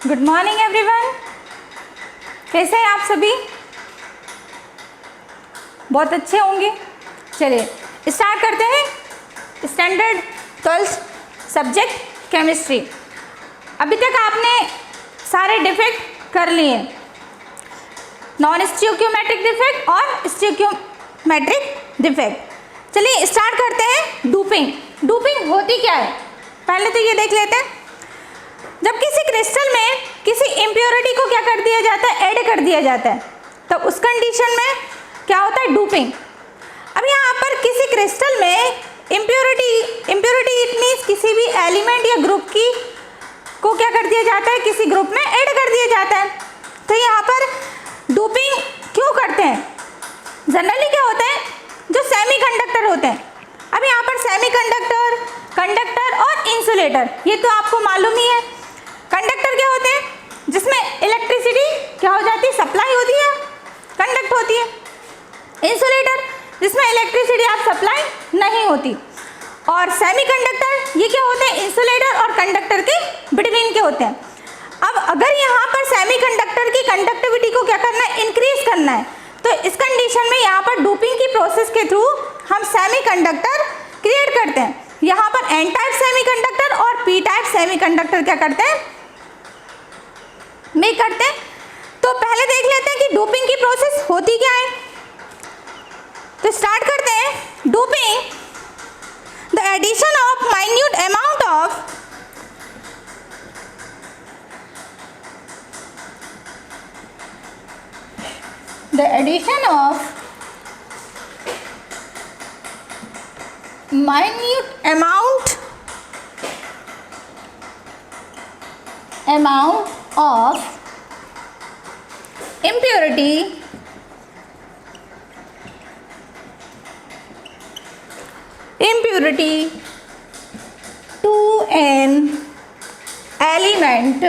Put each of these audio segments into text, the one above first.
Good morning everyone. कैसे हैं आप सभी? बहुत अच्छे होंगे। चलिए स्टार्ट करते हैं स्टैंडर्ड 12th सब्जेक्ट केमिस्ट्री। अभी तक आपने सारे डिफेक्ट कर लिए, नॉन स्टियोक्योमेट्रिक डिफेक्ट और स्टियोक्योमेट्रिक डिफेक्ट। चलिए स्टार्ट करते हैं डूपिंग। डूपिंग होती क्या है पहले तो ये देख लेते हैं। जब किसी क्रिस्टल में किसी इम्प्योरिटी को क्या कर दिया जाता है, ऐड कर दिया जाता है, तो उस कंडीशन में क्या होता है, डूपिंग। अब यहाँ पर किसी क्रिस्टल में इम्प्योरिटी इट मीन्स किसी भी एलिमेंट या ग्रुप की को क्या कर दिया जाता है, किसी ग्रुप में ऐड कर दिया जाता है। तो यहाँ पर डूपिंग क्यों करते हैं? जनरली क्या होता है, जो सेमीकंडक्टर होते हैं। अब यहाँ पर सेमीकंडक्टर, कंडक्टर और इंसुलेटर, ये तो आपको मालूम ही है। कंडक्टर क्या होते हैं, जिसमें इलेक्ट्रिसिटी क्या हो जाती है, सप्लाई होती है, कंडक्ट होती है। इंसुलेटर जिसमें इलेक्ट्रिसिटी आप सप्लाई नहीं होती। और सेमीकंडक्टर ये क्या होते हैं, इंसुलेटर और कंडक्टर के बिटवीन के होते हैं। अब अगर यहाँ पर सेमीकंडक्टर की कंडक्टिविटी को क्या करना है, इंक्रीज करना है, तो इस कंडीशन में यहाँ पर डूपिंग की प्रोसेस के थ्रू हम सेमीकंडक्टर क्रिएट करते हैं। यहाँ पर एन टाइप सेमीकंडक्टर और पी टाइप सेमीकंडक्टर क्या करते हैं, मेक करते हैं। तो पहले देख लेते हैं कि डोपिंग की प्रोसेस होती क्या है। तो स्टार्ट करते हैं। Doping the addition of minute amount of minute amount of impurity to an element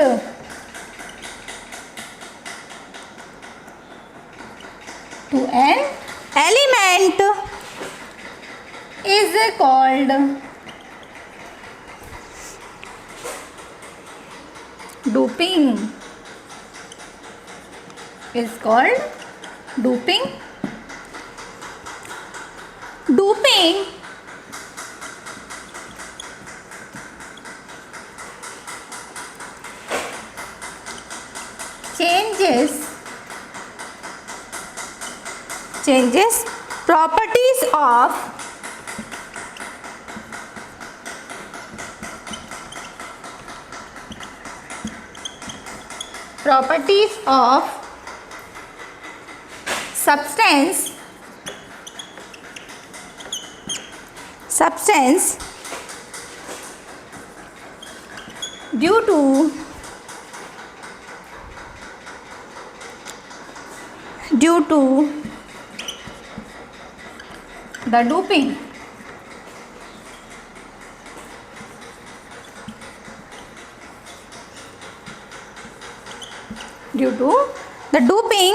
is called doping. Doping changes properties of substance due to the doping. Due to the doping,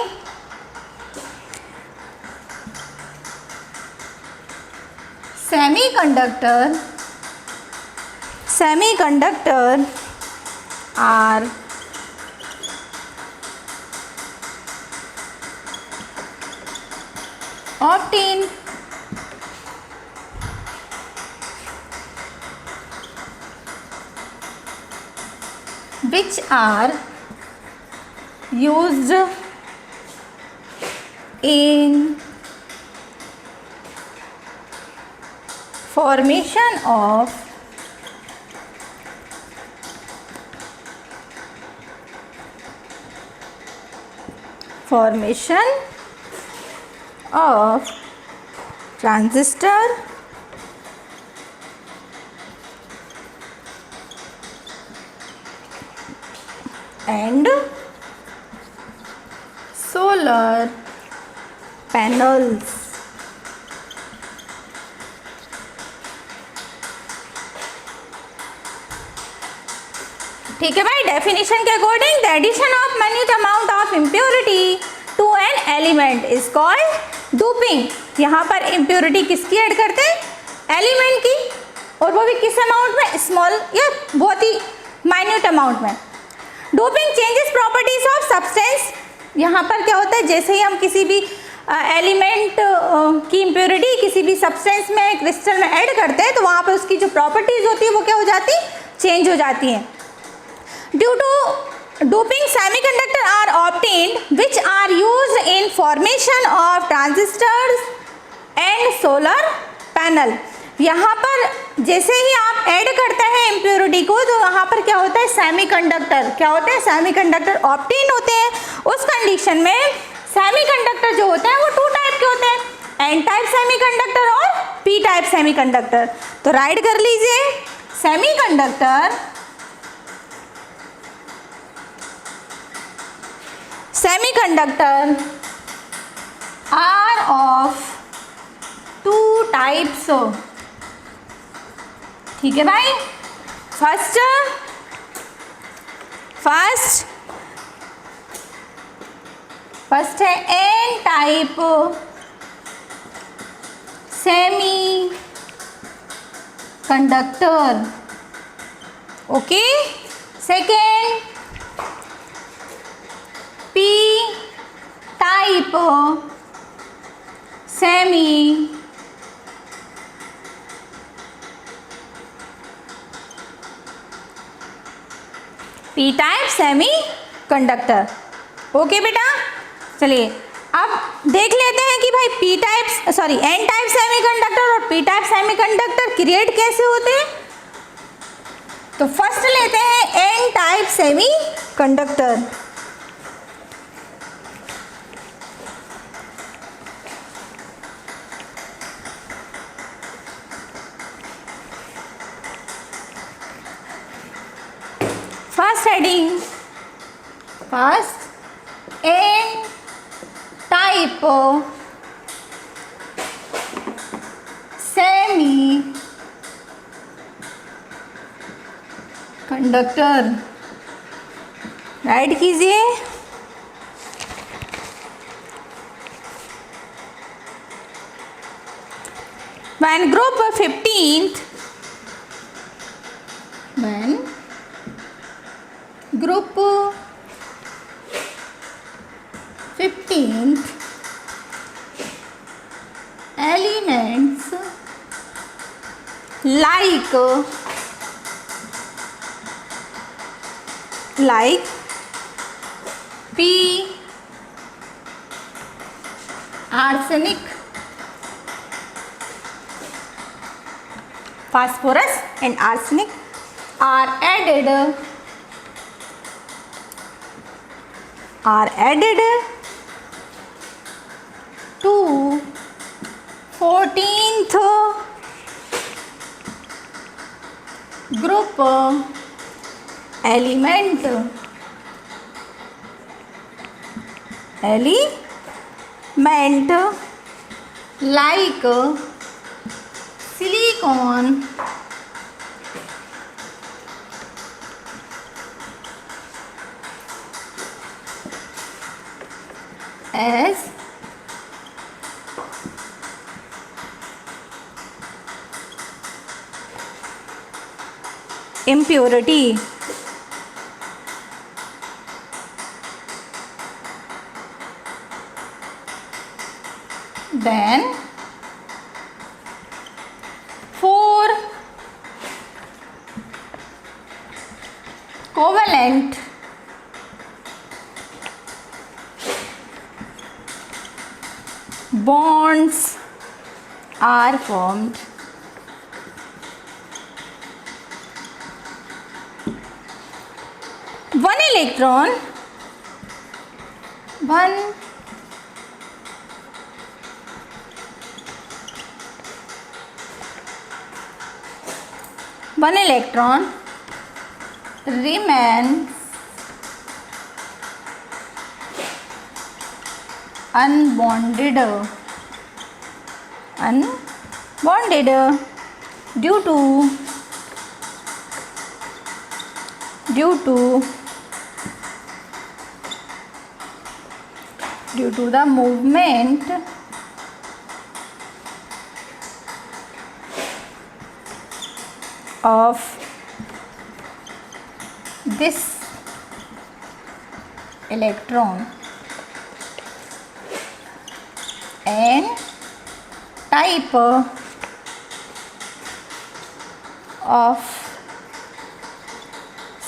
semiconductor are obtained which are used in formation of transistor and solar panels. ठीक है भाई, definition के according the addition of minute amount of impurity to an element is called doping. यहाँ पर impurity किसकी add करते हैं, element की, और वो भी किस अमाउंट में, स्मॉल या बहुत ही माइन्यूट अमाउंट में। Doping changes properties of substance. यहाँ पर क्या होता है, जैसे ही हम किसी भी एलिमेंट की इम्प्योरिटी किसी भी सब्सटेंस में क्रिस्टल में ऐड करते हैं तो वहाँ पर उसकी जो प्रॉपर्टीज होती है वो क्या हो जाती, चेंज हो जाती हैं। Due to doping semiconductor are obtained which are used in formation of transistors and solar panel. यहाँ पर जैसे ही आप ऐड करते हैं इम्प्योरिटी को तो यहाँ पर क्या होता है, सेमीकंडक्टर क्या होते हैं, सेमीकंडक्टर ऑब्टेन होते हैं। उस कंडीशन में सेमीकंडक्टर जो होते हैं वो टू टाइप के होते हैं, एन टाइप सेमीकंडक्टर और पी टाइप सेमीकंडक्टर। तो राइट कर लीजिए, semiconductor are of two types. ठीक है भाई, फर्स्ट है N type semi conductor, okay. Second P type semi P type semi conductor, okay बेटा। चलिए अब देख लेते हैं कि भाई P type sorry N type semiconductor और पी टाइप सेमीकंडक्टर क्रिएट कैसे होते हैं। तो फर्स्ट लेते हैं N type semiconductor. First heading, first N type semi conductor, write कीजिए। When group 15th, when group 15th elements like P, arsenic, phosphorus and arsenic are added to 14th group element like silicon, as impurity. Then 4 covalent bonds are formed. One electron remains unbonded due to the movement of this electron N type of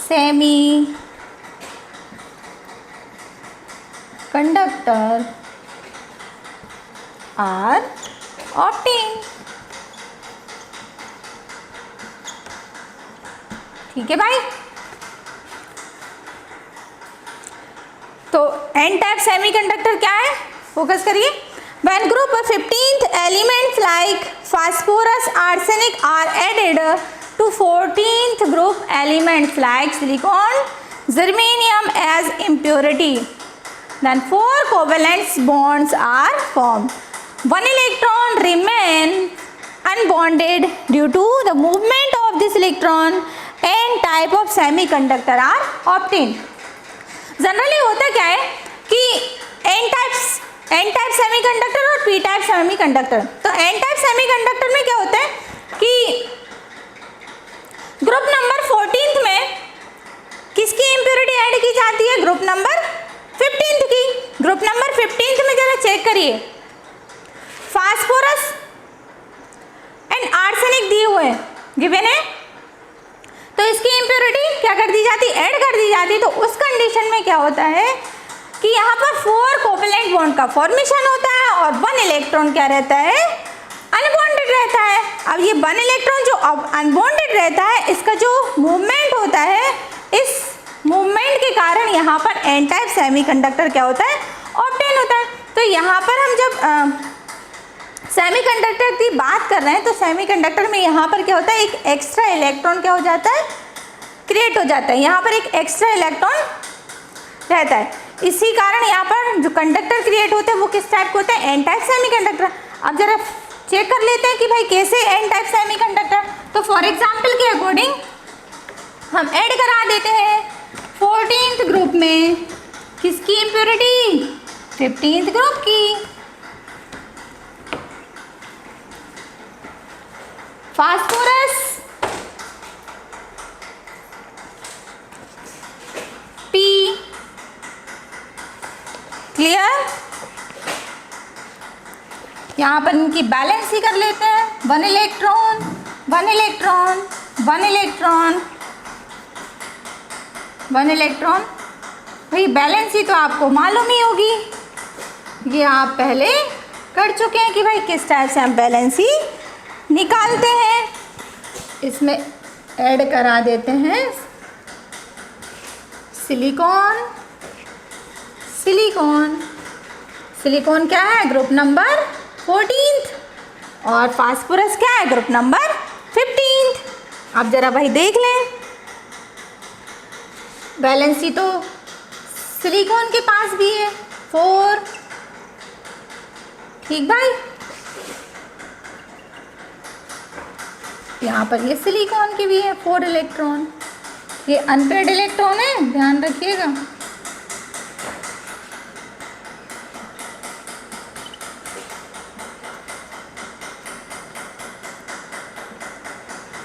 semi conductor are obtain. ठीक है भाई, तो N type semiconductor क्या है, focus करिए। When group of 15th elements like phosphorus, arsenic are added to 14th group elements like silicon, germanium as impurity, then 4 covalent bonds are formed. 1 electron remains unbonded due to the movement of this electron. N type of semiconductor are obtained. Generally होता क्या है कि N type semiconductor और P type semiconductor. तो N type semiconductor में क्या होता है कि ग्रुप नंबर 14th में किसकी इम्प्योरिटी ऐड की जाती है, ग्रुप नंबर 15th की। ग्रुप नंबर 15th में जरा चेक करिए, फास्फोरस एंड आर्सेनिक दिए हुए गिवन है, तो इसकी इम्प्योरिटी क्या कर दी जाती, ऐड कर दी जाती। तो उस कंडीशन में क्या होता है कि यहाँ पर 4 कोवेलेंट बॉन्ड का फॉर्मेशन होता है और 1 इलेक्ट्रॉन क्या रहता है, अनबॉन्डेड रहता है। अब ये 1 इलेक्ट्रॉन जो अनबॉन्डेड रहता है, इसका जो मूवमेंट होता है, इस मूवमेंट के कारण यहाँ पर एन टाइप सेमीकंडक्टर क्या होता है, ऑब्टेन होता है। तो यहाँ पर हम जब सेमीकंडक्टर की बात कर रहे हैं, तो सेमीकंडक्टर में यहाँ पर क्या होता है, एक एक्स्ट्रा इलेक्ट्रॉन क्या हो जाता है, क्रिएट हो जाता है। यहाँ पर एक एक्स्ट्रा इलेक्ट्रॉन रहता है, इसी कारण यहाँ पर जो कंडक्टर क्रिएट होते हैं वो किस टाइप के होते हैं, एन टाइप सेमीकंडक्टर। अब जरा चेक कर लेते हैं कि भाई कैसे एन टाइप सेमीकंडक्टर। तो फॉर एग्जांपल के अकॉर्डिंग हम ऐड करा देते हैं 14th ग्रुप में किसकी इम्प्योरिटी, 15th ग्रुप की। Phosphorus P, clear. यहाँ पर इनकी बैलेंस ही कर लेते हैं, 1 इलेक्ट्रॉन 1 इलेक्ट्रॉन 1 इलेक्ट्रॉन 1 इलेक्ट्रॉन। भाई बैलेंस ही तो आपको मालूम ही होगी, ये आप पहले कर चुके हैं कि भाई किस टाइप से हम बैलेंस ही निकालते हैं। इसमें ऐड करा देते हैं सिलिकॉन। सिलिकॉन क्या है, ग्रुप नंबर 14th, और फास्फोरस क्या है, ग्रुप नंबर 15th। अब जरा भाई देख लें, बैलेंसी तो सिलिकॉन के पास भी है 4, ठीक भाई। यहाँ पर ये सिलिकॉन की भी है 4 इलेक्ट्रॉन, ये अनपेड इलेक्ट्रॉन है, ध्यान रखिएगा।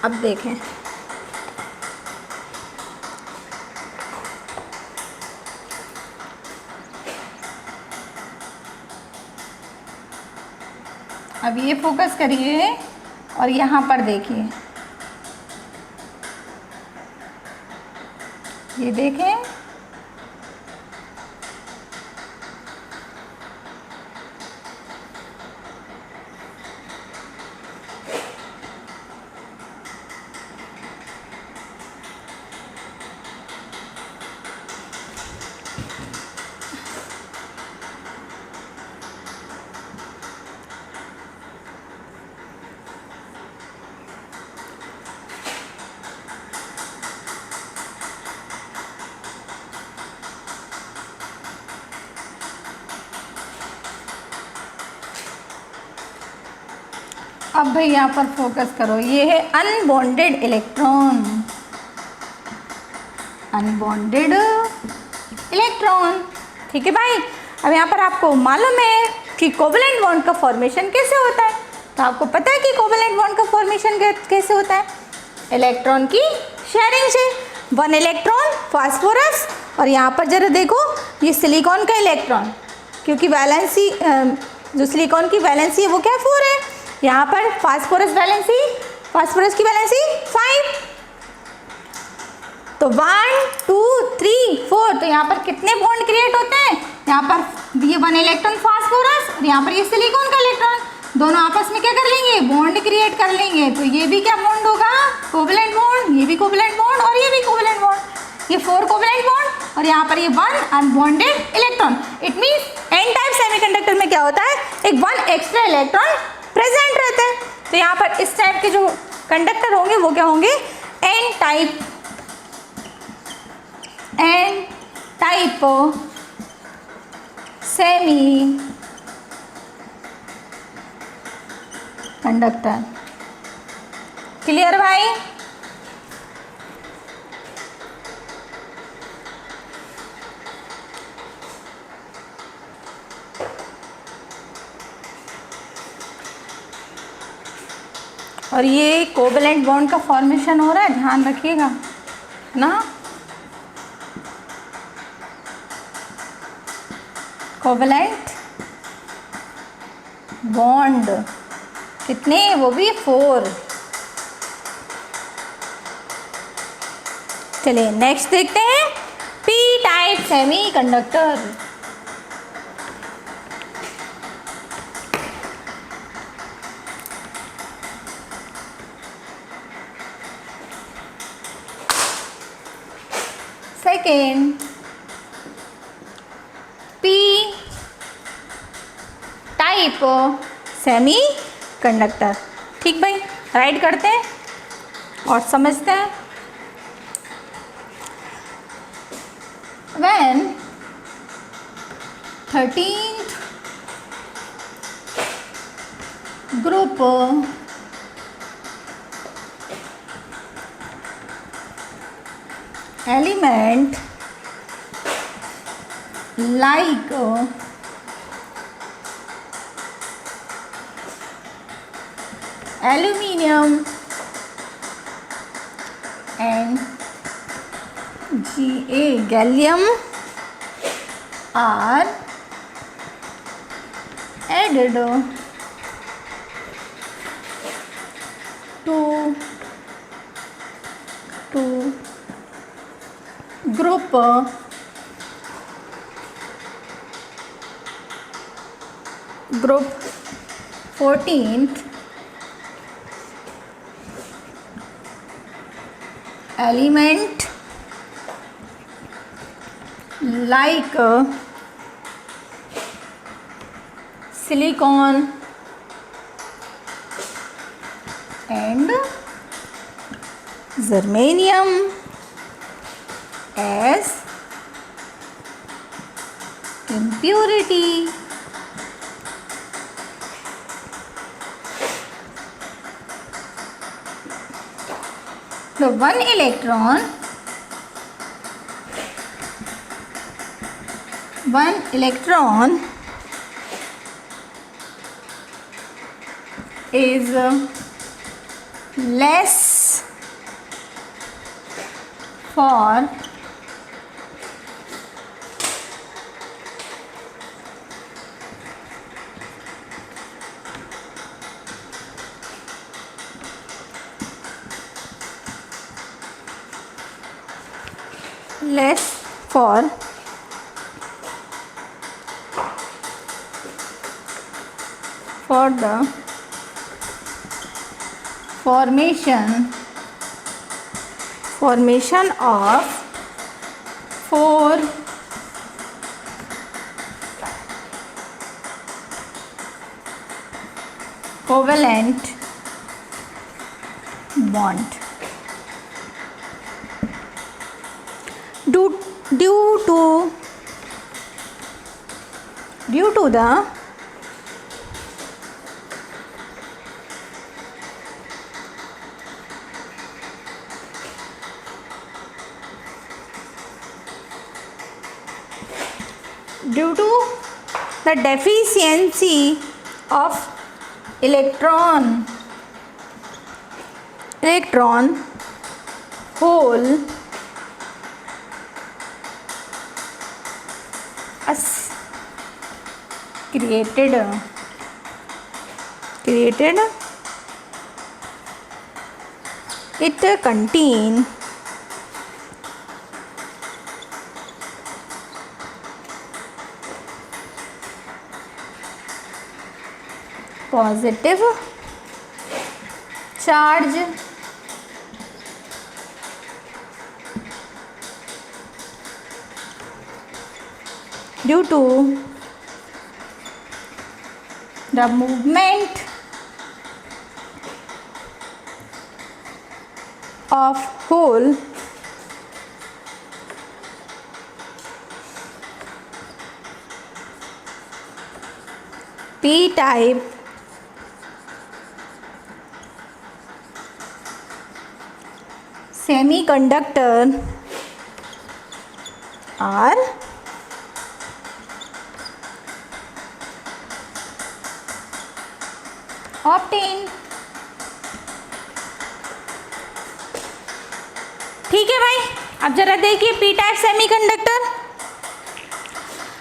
अब देखें, अब ये फोकस करिए और यहाँ पर देखिए, ये देखें, अब भाई यहाँ पर फोकस करो, ये है अनबॉन्डेड इलेक्ट्रॉन, अनबॉन्डेड इलेक्ट्रॉन, ठीक है भाई। अब यहाँ पर आपको मालूम है कि कोवेलेंट बॉन्ड का फॉर्मेशन कैसे होता है, तो आपको पता है कि कोवेलेंट बॉन्ड का फॉर्मेशन कैसे होता है, इलेक्ट्रॉन की शेयरिंग से। 1 इलेक्ट्रॉन फास्फोरस, और यहाँ पर जरा देखो ये सिलिकॉन का इलेक्ट्रॉन, क्योंकि वैलेंसी जो सिलिकॉन की वैलेंसी है वो क्या 4 है। यहाँ पर फास्फोरस वैलेंसी, फास्फोरस की वैलेंसी 5, तो 1 2 3 4, तो यहाँ पर कितने बॉन्ड क्रिएट होते हैं, यहाँ पर ये 1 इलेक्ट्रॉन फास्फोरस और यहाँ पर ये सिलिकॉन का इलेक्ट्रॉन, दोनों आपस में क्या कर लेंगे, बॉन्ड क्रिएट कर लेंगे। तो ये भी क्या बॉन्ड होगा, कोवैलेंट बॉन्ड, ये भी कोवैलेंट बॉन्ड और ये भी कोवैलेंट बॉन्ड, ये 4 कोवैलेंट बॉन्ड और यहाँ पर ये 1 unbonded electron. It means N type semiconductor में क्या होता है, एक 1 एक्स्ट्रा इलेक्ट्रॉन प्रेजेंट रहता है। तो यहाँ पर इस टाइप के जो कंडक्टर होंगे वो क्या होंगे, N type semi conductor. Clear भाई? और ये कोवैलेंट बॉन्ड का फॉर्मेशन हो रहा है, ध्यान रखिएगा ना। कोवैलेंट बॉन्ड कितने, वो भी 4। चलिए नेक्स्ट देखते हैं, P type semiconductor. Second, P type semi conductor. ठीक भाई, राइट करते हैं और समझते हैं। When 13th group element like aluminium and gallium are added to group group 14th element like silicon and germanium as impurity. So one electron is less for the formation of 4 covalent bond. Due to the deficiency of electron hole created it contain positive charge due to the movement of hole p-type semiconductor are obtained। ठीक है भाई, अब जरा देखिए P type semiconductor.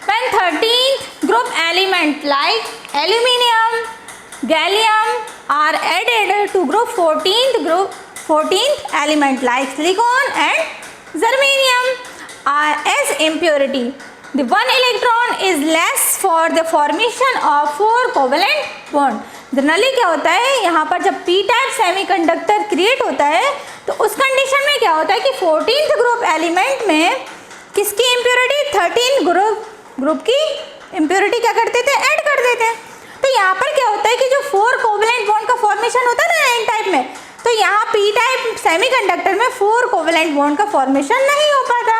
When 13th group element like aluminium, gallium are added to group 14th element like silicon and germanium are as impurity, the one electron is less for the formation of 4 covalent bond. Generally क्या होता है, यहाँ पर जब P type semiconductor create होता है तो उस कंडीशन में क्या होता है कि 14th ग्रुप एलिमेंट में किसकी इम्प्योरिटी, 13 ग्रुप की इम्प्योरिटी क्या कर देते हैं, ऐड कर देते हैं। तो यहाँ पर क्या होता है कि जो 4 कोवेलेंट बॉन्ड का फॉर्मेशन होता है ना एन टाइप में, तो यहाँ पी टाइप सेमीकंडक्टर में 4 कोवेलेंट बॉन्ड का फॉर्मेशन नहीं हो पाता।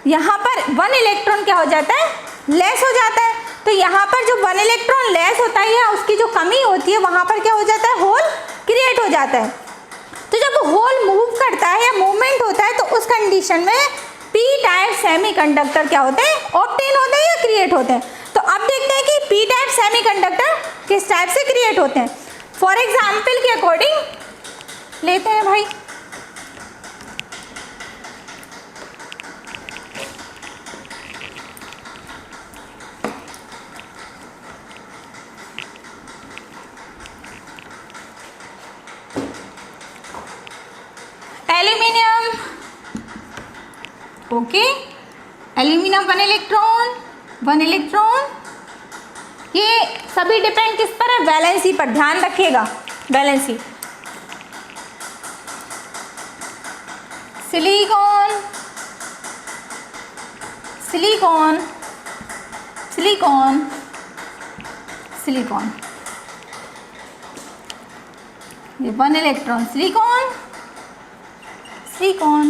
यहाँ पर 1 इलेक्ट्रॉन क्या हो जाता है, लेस हो जाता है। तो यहाँ पर जो 1 इलेक्ट्रॉन लेस होता है या उसकी जो कमी होती है, वहाँ पर क्या हो जाता है, होल क्रिएट हो जाता है। तो जब होल मूव करता है या मूवमेंट होता है तो उस कंडीशन में पी टाइप सेमीकंडक्टर क्या होते हैं, ऑब्टेन होते हैं या क्रिएट होते हैं। तो अब देखते हैं कि पी टाइप सेमीकंडक्टर किस टाइप से क्रिएट होते हैं। फॉर एग्जाम्पल के अकॉर्डिंग लेते हैं भाई, एल्यूमिनियम, ओके, एल्यूमिनियम 1 इलेक्ट्रॉन, ये सभी डिपेंड किस पर है, वैलेंसी पर। ध्यान रखिएगा valency. Silicon, silicon, silicon, silicon, ये 1 इलेक्ट्रॉन सिलिकॉन, सिलिकॉन।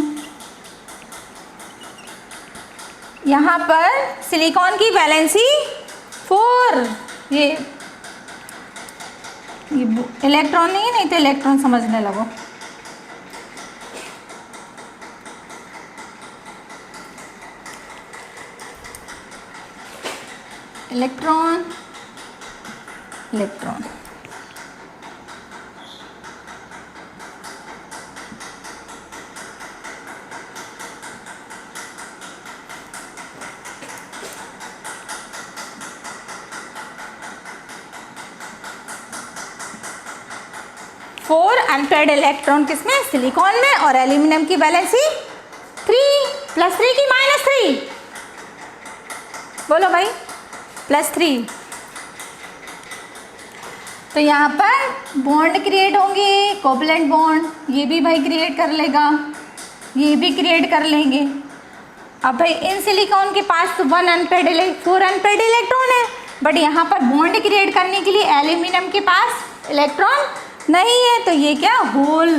यहाँ पर सिलिकॉन की वैलेंसी 4, ये इलेक्ट्रॉन नहीं तो इलेक्ट्रॉन समझने लगो। इलेक्ट्रॉन, इलेक्ट्रॉन, अनपेयर्ड इलेक्ट्रॉन किसमें, सिलिकॉन में, और एल्यूमिनियम की वैलेंसी 3 +3 की -3, बोलो भाई +3। तो यहाँ पर बॉन्ड क्रिएट होंगे, कोवलेंट बॉन्ड, ये भी भाई क्रिएट कर लेगा, ये भी क्रिएट कर लेंगे। अब भाई इन सिलिकॉन के पास तो 4 अनपेयर्ड इलेक्ट्रॉन है, बट यहाँ पर बॉन्ड क्रिएट करने के लिए एल्यूमिनियम के पास इलेक्ट्रॉन नहीं है, तो ये क्या, होल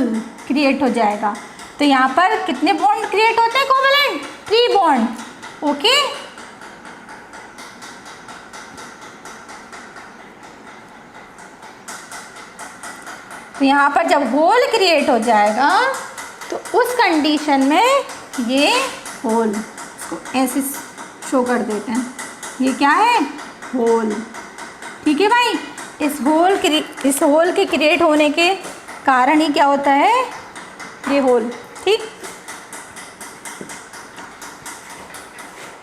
क्रिएट हो जाएगा। तो यहाँ पर कितने बॉन्ड क्रिएट होते हैं कोवलेंट, 3 बॉन्ड, ओके। तो यहाँ पर जब होल क्रिएट हो जाएगा तो उस कंडीशन में ये होल, इसको ऐसे शो कर देते हैं, ये क्या है, होल। ठीक है भाई, इस होल के क्रिएट होने के कारण ही क्या होता है, ये होल। ठीक,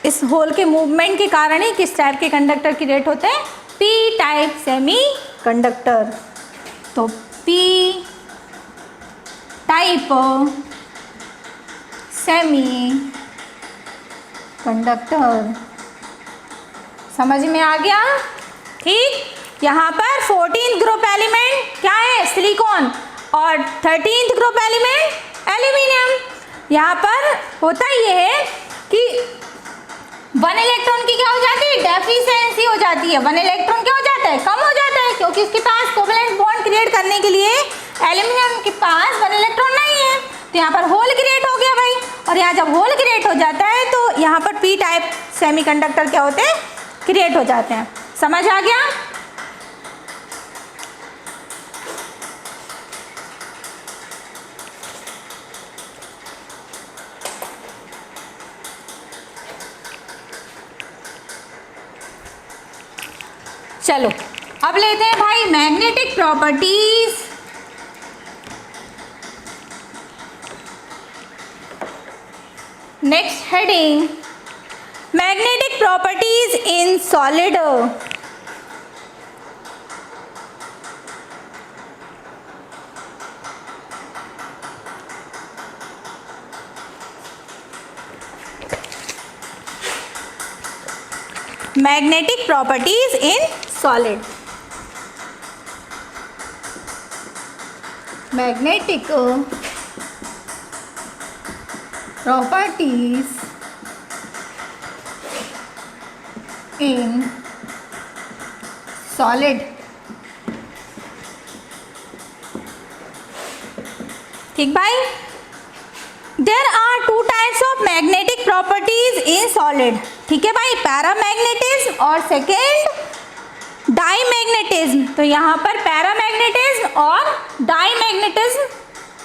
इस होल के मूवमेंट के कारण ही किस टाइप के कंडक्टर क्रिएट होते हैं, पी टाइप सेमी कंडक्टर। तो पी टाइप सेमी कंडक्टर, समझ में आ गया? ठीक, यहाँ पर 14th ग्रुप एलिमेंट क्या है, सिलिकॉन, और 13th ग्रुप एलिमेंट एल्यूमिनियम। यहाँ पर होता ये है कि 1 इलेक्ट्रॉन की क्या हो जाती है, डेफिशिएंसी हो जाती है। 1 इलेक्ट्रॉन क्या हो जाता है, कम हो जाता है, क्योंकि इसके पास कोवेलेंट बॉन्ड क्रिएट करने के लिए एल्यूमिनियम के पास 1 इलेक्ट्रॉन नहीं है। तो यहाँ पर होल क्रिएट हो गया भाई, और यहाँ जब होल क्रिएट हो जाता है तो यहाँ पर पी टाइप सेमीकंडक्टर क्या होते हैं, क्रिएट हो जाते हैं। समझ आ गया? चलो अब लेते हैं भाई magnetic properties. Next heading, magnetic properties in solid. Magnetic properties in solid. Magnetic properties in solid. ठीक भाई, there are 2 types of magnetic properties in solid. ठीक है भाई, पैरामैग्नेटिज्म और सेकेंड डाईमैग्नेटिज्म। तो यहाँ पर पैरामैग्नेटिज्म और डाईमैग्नेटिज्म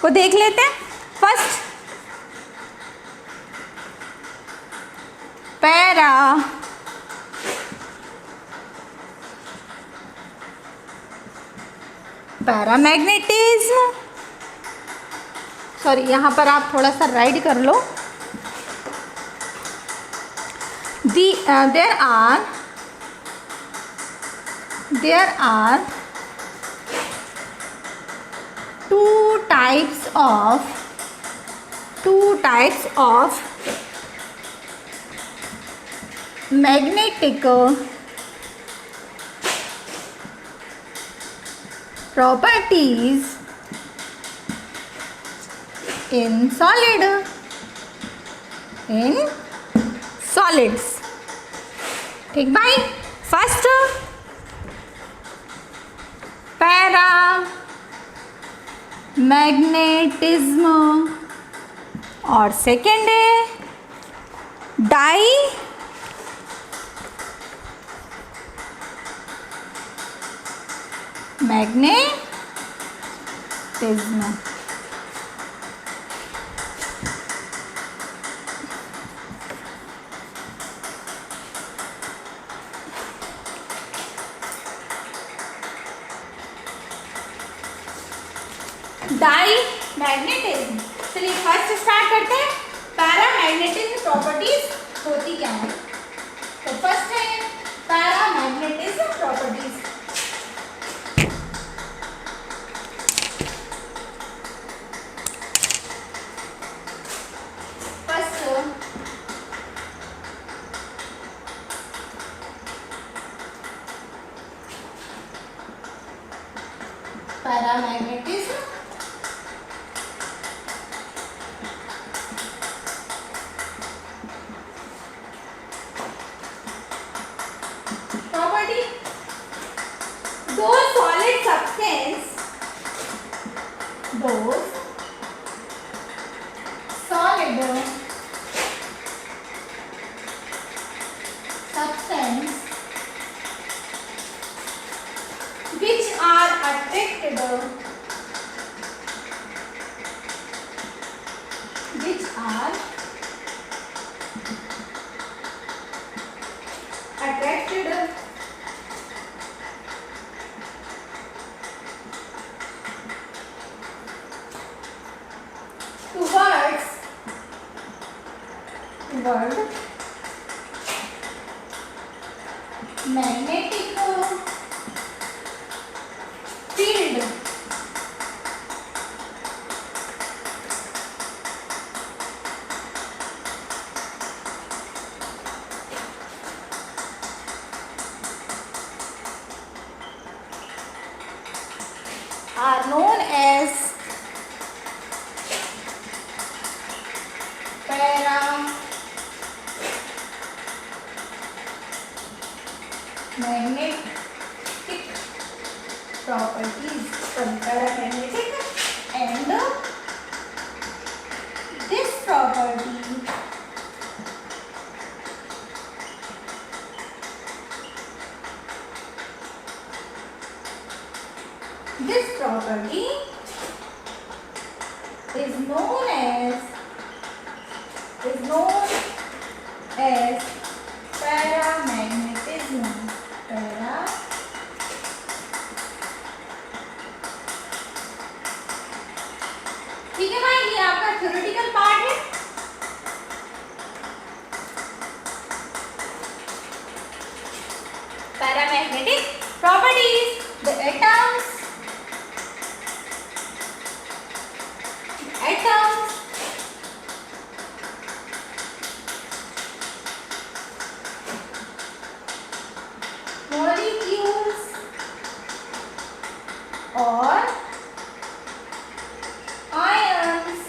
को देख लेते हैं। फर्स्ट पैरामैग्नेटिज्म, सॉरी यहाँ पर आप थोड़ा सा राइट कर लो। There are 2 types of magnetic properties in solids। ठीक भाई, फर्स्ट पैरामैग्नेटिज्म और सेकेंड है डाईमैग्नेटिज्म। डाईमैग्नेटिज्म, चलिए फर्स्ट स्टार्ट करते हैं। पैरामैग्नेटिज्म प्रॉपर्टीज होती क्या है? तो फर्स्ट है paramagnetism properties. First paramagnetism property, those solid substance which are attracted towards magnetic field are known as paramagnetic properties. Paramagnetic, and this property is known as paramagnetism. ठीक है भाई, ये आपका थ्योरेटिकल पार्ट है। Paramagnetic properties, the atoms molecules or ions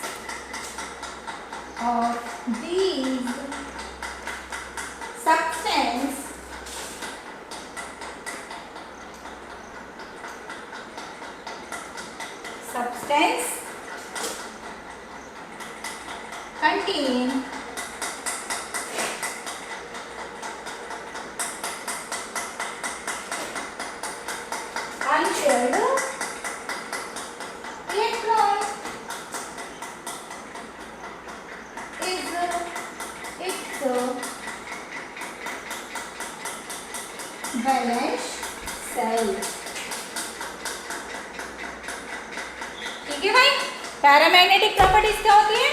of these substance contain unshared electron is its valence cell। ठीक है भाई, paramagnetic properties क्या होती है?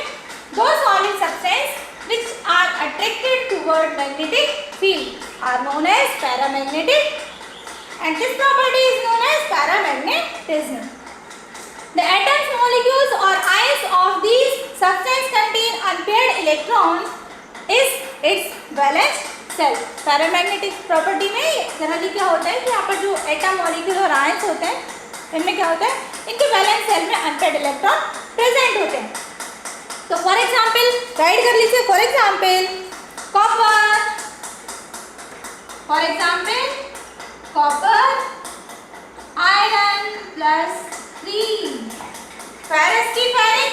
दो solid substance which are attracted toward magnetic field are known as paramagnetic, and this property is known as paramagnetism. The atoms, molecules or ions of these substances contain unpaired electrons is its valence cell। Paramagnetic property में generally क्या होता है कि यहाँ पर जो atom, molecule और ions होते हैं, इनमें क्या होता है, इनके वैलेंस सेल में अनपेयर्ड इलेक्ट्रॉन प्रेजेंट होते हैं। तो फॉर एग्जाम्पल राइट कर लीजिए, for example copper, for example copper iron +3, ferrous की फेरिक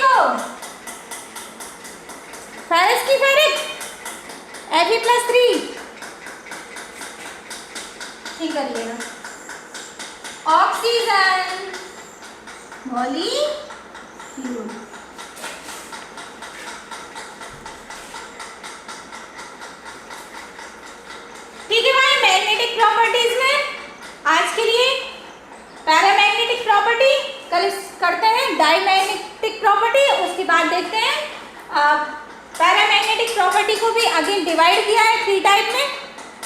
Fe+3 ठीक करिएगा। ऑक्सीजन मॉलिक्यूल, ठीक है भाई। मैग्नेटिक प्रॉपर्टीज में आज के लिए पैरामैग्नेटिक प्रॉपर्टी, कल करते हैं डायमैग्नेटिक प्रॉपर्टी, उसके बाद देखते हैं पैरामैग्नेटिक प्रॉपर्टी को भी अगेन डिवाइड किया है 3 टाइप में,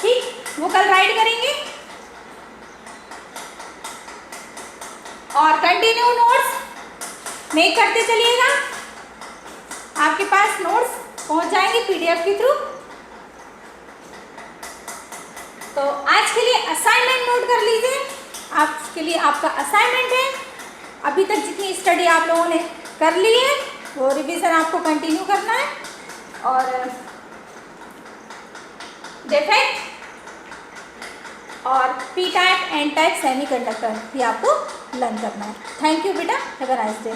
ठीक, वो कल राइट करेंगे। और कंटिन्यू नोट्स मेक करते चलिएगा, आपके पास नोट्स पहुंच जाएंगे पीडीएफ के थ्रू। तो आज के लिए असाइनमेंट नोट कर लीजिए, आज के लिए आपका असाइनमेंट है, अभी तक जितनी स्टडी आप लोगों ने कर ली है वो रिवीजन आपको कंटिन्यू करना है, और डिफेक्ट और P type N type semiconductor ये आपको लर्न करना है। थैंक यू बेटा, हैव अ नाइस डे।